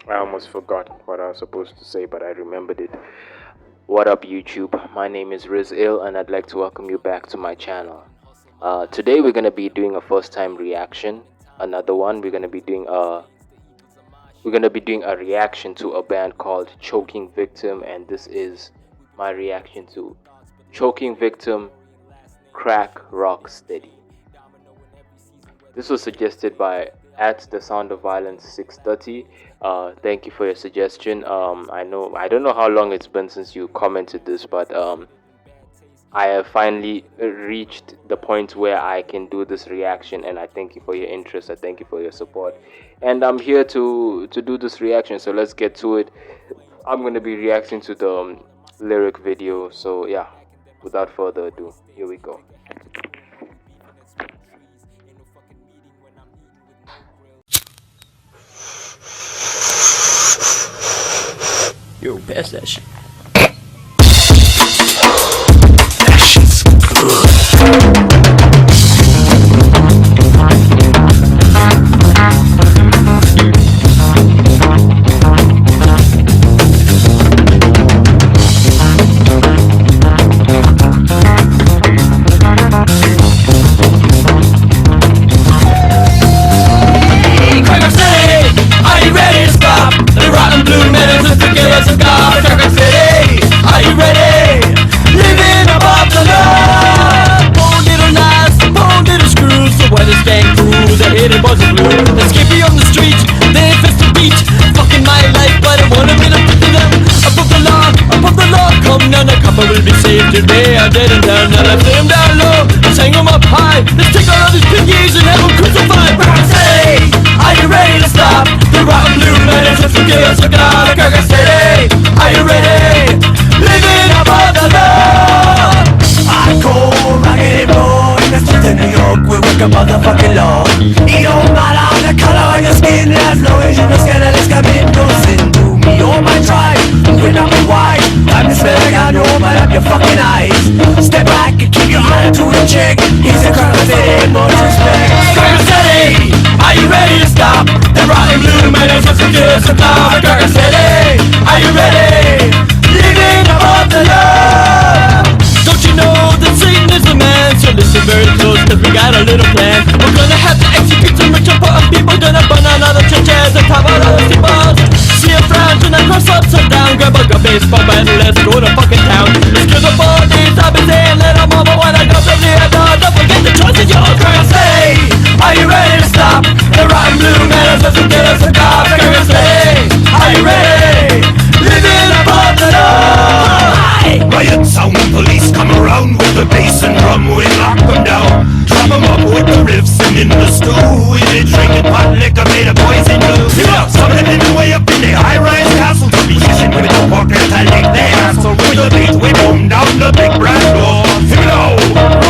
I almost forgot what I was supposed to say, but I remembered it. What up, YouTube? My name is Riz Ill, and I'd like to welcome you back to my channel. Today we're gonna be doing a first-time reaction. Another one. We're gonna be doing a reaction to a band called Choking Victim, and this is my reaction to Choking Victim, Crack Rock Steady. This was suggested by at the Sound of Violence 630. Thank you for your suggestion. I don't know how long it's been since you commented this, but I have finally reached the point where I can do this reaction, and I thank you for your interest. I thank you for your support, and I'm here to do this reaction. So let's get to it. I'm gonna be reacting to the lyric video. So yeah, without further ado, here we go. Yo, pass that shit. Today I didn't down, now I lay him down low. Let's hang him up high. Let's take all of these piggies and have them crucified. Cracker City, are you ready to stop the rotten blue men and forgive us a god? Cracker City, are you ready? Living above the law. Hardcore, raggedy boy, in the streets of New York, we work a motherfucking law. It don't matter the color of your skin, as long as you know scandalous commit no sin to me or my tribe. We're not white. I'm the smell like I know, open up your fucking eyes. Step back and keep your attitude in check. He's a Cracker City, more respect. Cracker City, are you ready to stop the rotten blue men and just give us a cloud? Cracker City, are you ready? Living above the law. Don't you know that Satan is the man? So listen very close, cause we got a little plan. We're gonna have to execute some rich and poor people. Gonna burn down all the churches and top all the steeples. See a frown, turn that cross upside down. Grab a baseball bat and let's go to fucking town. Let's kill the bodies, I've been saying let them all, but when I go to the door, don't forget the choice is yours. Cracker City, are you ready to stop the rotten blue men and just get us a cop? Cracker City, are you ready? Living above the law. Riot sound, police come around with the bass and drum. We lock them down, drop them up with the riffs and in the stew. We been drinking pot liquor made of poison blue. Some of them living way up in the high-rise castle. To be kissing with the pocket and lick their ass. So with the beat we boom down the big brand door. Here we go,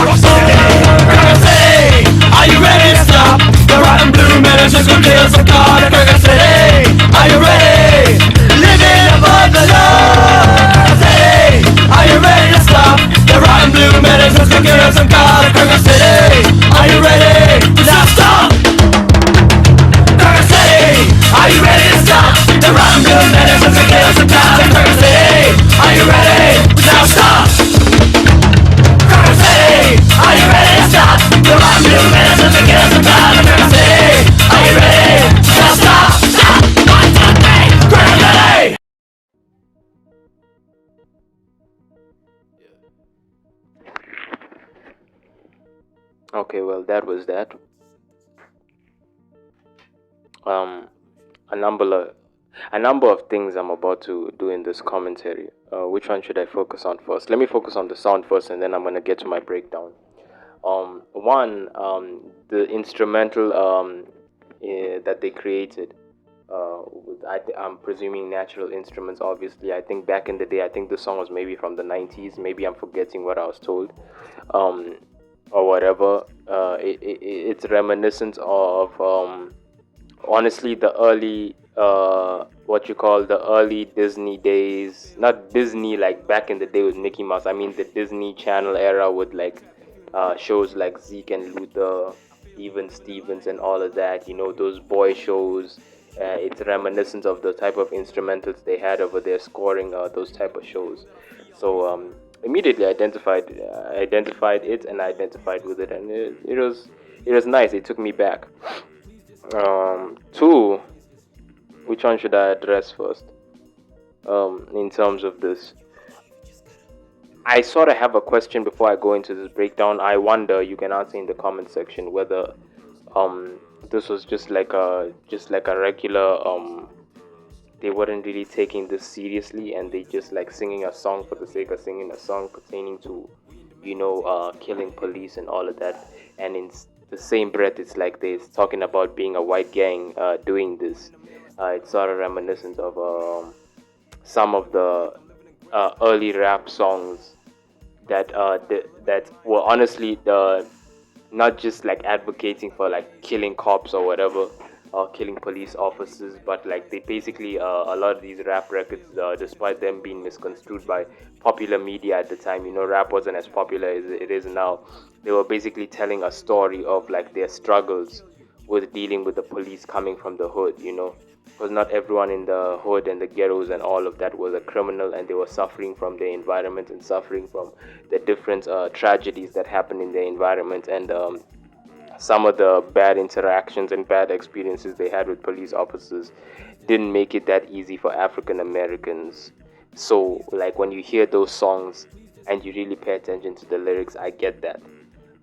Rock City. Cracker City, are you ready to stop the rotten blue men and just go kill some god? Cracker City, are you ready? Living above the law. Are you ready to stop the rotten blue men and just go kill some god? Cracker City, are you ready? Now stop! Cracker City, are you ready to stop the rotten blue men and just go kill some god? Cracker City, are you ready? Now stop! Cracker City, are you ready to stop the rotten blue men and just go kill some god? Cracker City, are you ready? Now stop! Stop! 1, 2, 3, Cracker City! Okay, well that was that. Um, a number of things I'm about to do in this commentary. Which one should I focus on first? Let me focus on the sound first, and then I'm gonna get to my breakdown. The instrumental that they created. I'm presuming natural instruments. Obviously, I think back in the day, I think the song was maybe from the 90s. Maybe I'm forgetting what I was told, or whatever. It's reminiscent of honestly the early what you call the early Disney days. Not Disney like back in the day with Mickey Mouse. I mean the Disney Channel era with like shows like Zeke and Luther, even Stevens and all of that. You know, those boy shows. It's reminiscent of the type of instrumentals they had over there scoring those type of shows. So immediately identified it and identified with it, and it was nice. It took me back. Two, which one should I address first? In terms of this, I sort of have a question before I go into this breakdown. I wonder, you can answer in the comment section, whether um this was just like a regular they weren't really taking this seriously, and they just like singing a song for the sake of singing a song pertaining to killing police and all of that. And in the same breath, it's like they're talking about being a white gang doing this. It's sort of reminiscent of some of the early rap songs that were honestly not just like advocating for like killing cops or whatever, or killing police officers, but like they basically a lot of these rap records, despite them being misconstrued by popular media at the time, rap wasn't as popular as it is now. They were basically telling a story of like their struggles with dealing with the police coming from the hood, because not everyone in the hood and the ghettos and all of that was a criminal, and they were suffering from their environment and suffering from the different tragedies that happen in their environment, and some of the bad interactions and bad experiences they had with police officers didn't make it that easy for African Americans. So, like, when you hear those songs and you really pay attention to the lyrics, I get that.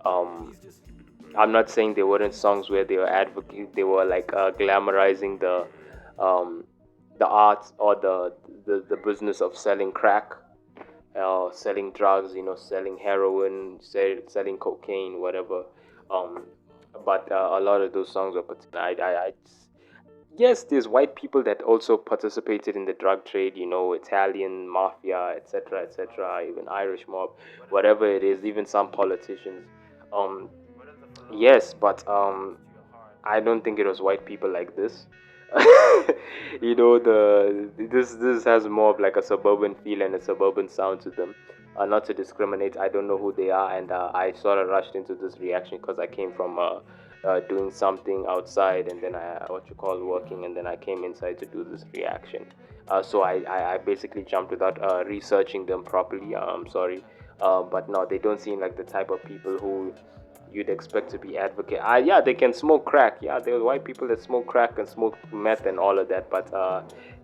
Um, I'm not saying there weren't songs where they were they were like glamorizing um, the arts or the business of selling crack, selling drugs, selling heroin, selling cocaine, whatever. Um, but a lot of those songs were, yes, there's white people that also participated in the drug trade, Italian mafia, etc., etc., even Irish mob, whatever it is, even some politicians. Um, yes, but I don't think it was white people like this. This has more of like a suburban feel and a suburban sound to them. Not to discriminate, I don't know who they are, and I sort of rushed into this reaction because I came from doing something outside, and then I what you call working, and then I came inside to do this reaction. So I basically jumped without researching them properly. I'm sorry, but no, they don't seem like the type of people who you'd expect to be advocate. Yeah, they can smoke crack. Yeah, there are white people that smoke crack and smoke meth and all of that. But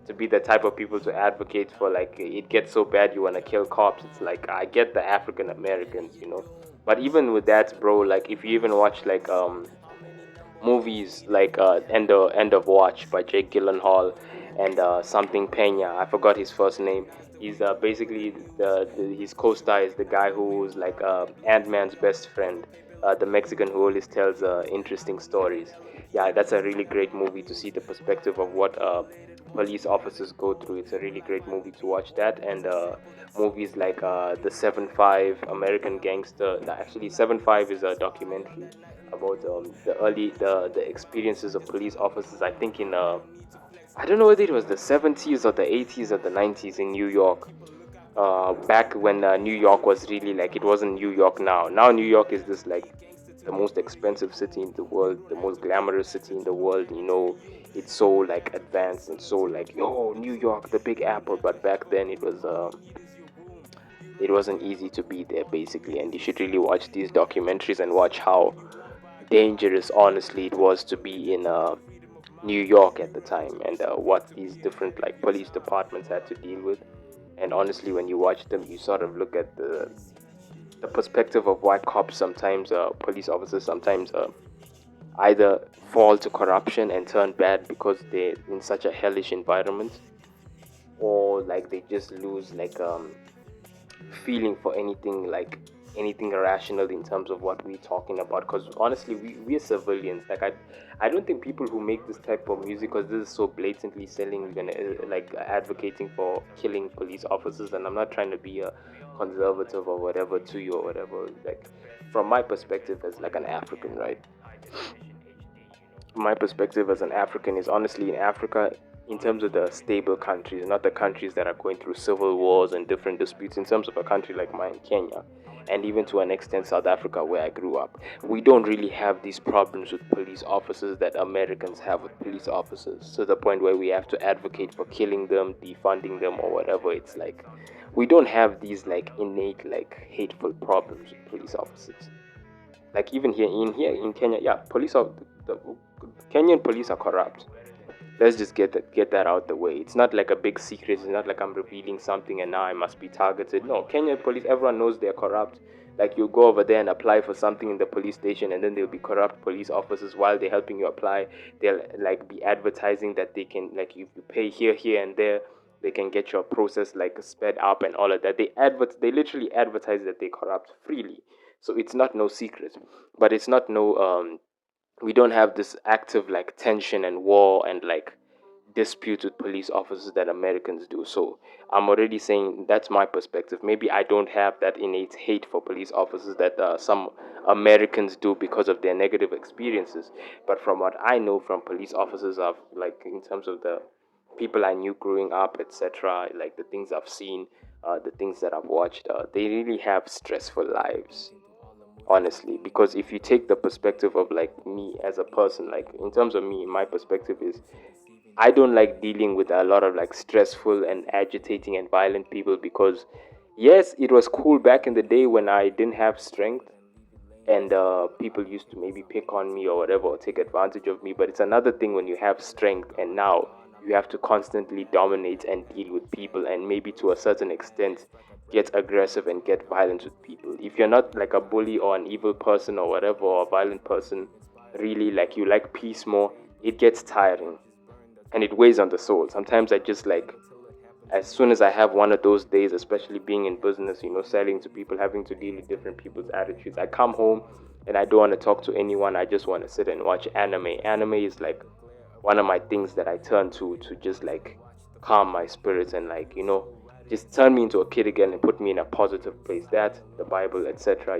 to be the type of people to advocate for like it gets so bad you wanna kill cops, it's like I get the African Americans. But even with that, bro, like if you even watch like movies like End of Watch by Jake Gyllenhaal and something Pena. I forgot his first name. He's basically his co-star is the guy who's like Ant-Man's best friend, the Mexican who always tells interesting stories. Yeah, that's a really great movie to see the perspective of what police officers go through. It's a really great movie to watch that, and movies like the 7-5 American Gangster. Actually, 7-5 is a documentary about the experiences of police officers. I think in I don't know whether it was the 70s or the 80s or the 90s in New York. Back when New York was really like it wasn't New York now. Now New York is this like the most expensive city in the world, the most glamorous city in the world. It's so like advanced and so like New York, the Big Apple. But back then it wasn't easy to be there basically. And you should really watch these documentaries and watch how dangerous honestly it was to be in New York at the time, and what these different like police departments had to deal with. And honestly, when you watch them, you sort of look at the perspective of why cops sometimes, police officers sometimes either fall to corruption and turn bad because they're in such a hellish environment, or like they just lose like feeling for anything rational in terms of what we're talking about. Because honestly, we're civilians. Like I don't think people who make this type of music, because this is so blatantly selling and like advocating for killing police officers. And I'm not trying to be a conservative or whatever to you or whatever. Like from my perspective as like an African, right? My perspective as an African is honestly in Africa, in terms of the stable countries, not the countries that are going through civil wars and different disputes. In terms of a country like mine, Kenya, and even to an extent South Africa, where I grew up, we don't really have these problems with police officers that Americans have with police officers, to the point where we have to advocate for killing them, defunding them, or whatever. It's like we don't have these like innate like hateful problems with police officers. Like even here in Kenya, yeah, the Kenyan police are corrupt. Let's just get that out the way. It's not like a big secret. It's not like I'm revealing something and now I must be targeted. No, Kenyan police, everyone knows they're corrupt. Like you go over there and apply for something in the police station, and then there'll be corrupt police officers while they're helping you apply. They'll like be advertising that they can, like, if you pay here and there, they can get your process like sped up and all of that. They literally advertise that they corrupt freely. So it's not no secret, but it's not no we don't have this active like tension and war and like dispute with police officers that Americans do. So I'm already saying that's my perspective. Maybe I don't have that innate hate for police officers that some Americans do because of their negative experiences. But from what I know from police officers, of like in terms of the people I knew growing up, etc., like the things I've seen, the things that I've watched, they really have stressful lives, honestly. Because if you take the perspective of like me as a person, like in terms of me, my perspective is I don't like dealing with a lot of like stressful and agitating and violent people, because yes, it was cool back in the day when I didn't have strength, and people used to maybe pick on me or whatever, or take advantage of me. But it's another thing when you have strength and now you have to constantly dominate and deal with people, and maybe to a certain extent get aggressive and get violent with people. If you're not like a bully or an evil person or whatever, or a violent person, really, like you like peace more, it gets tiring and it weighs on the soul. Sometimes I just like, as soon as I have one of those days, especially being in business, selling to people, having to deal with different people's attitudes, I come home and I don't want to talk to anyone. I just want to sit and watch anime. Anime is like one of my things that I turn to just like calm my spirits and like, just turn me into a kid again and put me in a positive place. That, the Bible, etc.,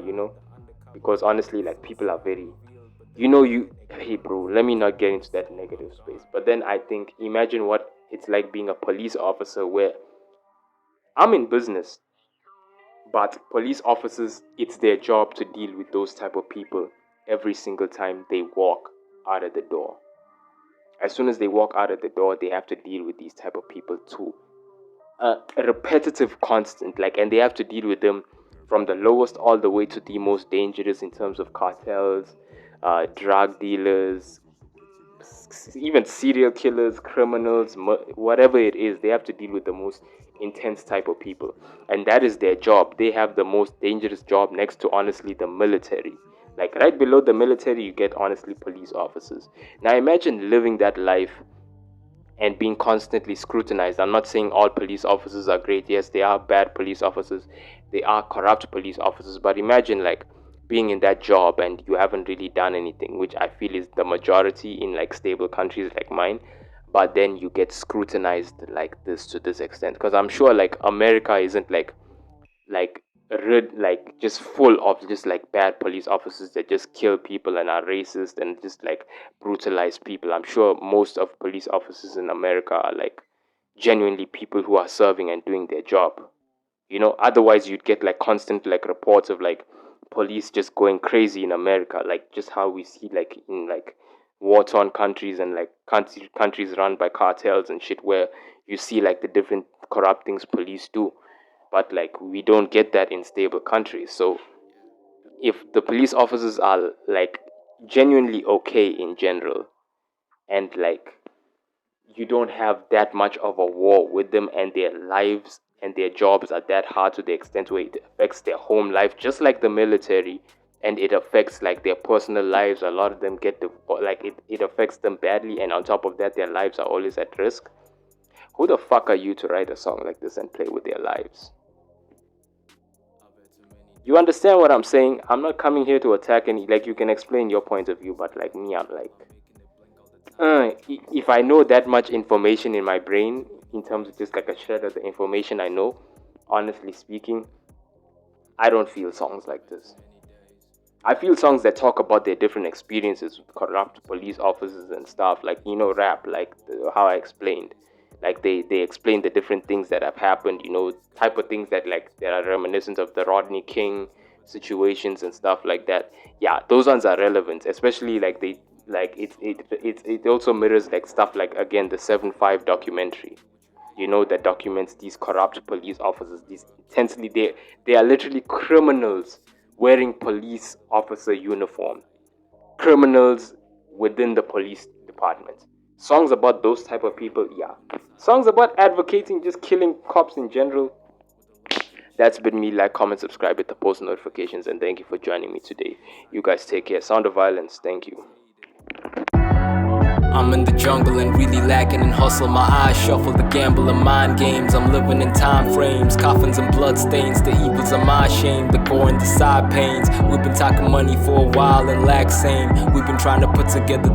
because honestly, like, people are very, hey bro, let me not get into that negative space. But then I think, imagine what it's like being a police officer, where I'm in business, but police officers, it's their job to deal with those type of people every single time they walk out of the door. As soon as they walk out of the door, they have to deal with these type of people too. A repetitive constant, like, and they have to deal with them from the lowest all the way to the most dangerous, in terms of cartels, drug dealers, even serial killers, criminals, whatever it is. They have to deal with the most intense type of people, and that is their job. They have the most dangerous job next to, honestly, the military. Like, right below the military, you get, honestly, police officers. Now imagine living that life and being constantly scrutinized. I'm not saying all police officers are great. Yes, they are bad police officers. They are corrupt police officers. But imagine like being in that job and you haven't really done anything, which I feel is the majority in like stable countries like mine. But then you get scrutinized like this, to this extent. Because I'm sure like America isn't like like just full of just like bad police officers that just kill people and are racist and just like brutalize people. I'm sure most of police officers in America are like genuinely people who are serving and doing their job. Otherwise you'd get like constant like reports of like police just going crazy in America, like just how we see like in like war-torn countries and like countries run by cartels and shit, where you see like the different corrupt things police do. But like we don't get that in stable countries. So if the police officers are like genuinely okay in general, and like you don't have that much of a war with them, and their lives and their jobs are that hard to the extent where it affects their home life, just like the military, and it affects like their personal lives. A lot of them get like it affects them badly, and on top of that their lives are always at risk. Who the fuck are you to write a song like this and play with their lives? You understand what I'm saying? I'm not coming here to attack any, like, you can explain your point of view, but like me, I'm like, if I know that much information in my brain, in terms of just like a shred of the information I know, honestly speaking, I don't feel songs like this. I feel songs that talk about their different experiences with corrupt police officers and stuff, like, rap, like how I explained. Like they explain the different things that have happened, type of things that like that are reminiscent of the Rodney King situations and stuff like that. Yeah, those ones are relevant, especially like they like it also mirrors like stuff like, again, the 7-5 documentary, that documents these corrupt police officers, these intensely, they are literally criminals wearing police officer uniform, criminals within the police department. Songs about those type of people, yeah. Songs about advocating just killing cops in general. That's been me. Like, comment, subscribe, hit the post notifications, and thank you for joining me today. You guys take care. Sound of Violence, thank you. I'm in the jungle and really lacking in hustle. My eyes shuffle the gamble of mind games. I'm living in time frames, coffins and blood stains. The evils of my shame, the gore and the side pains. We've been talking money for a while and lack same. We've been trying to put together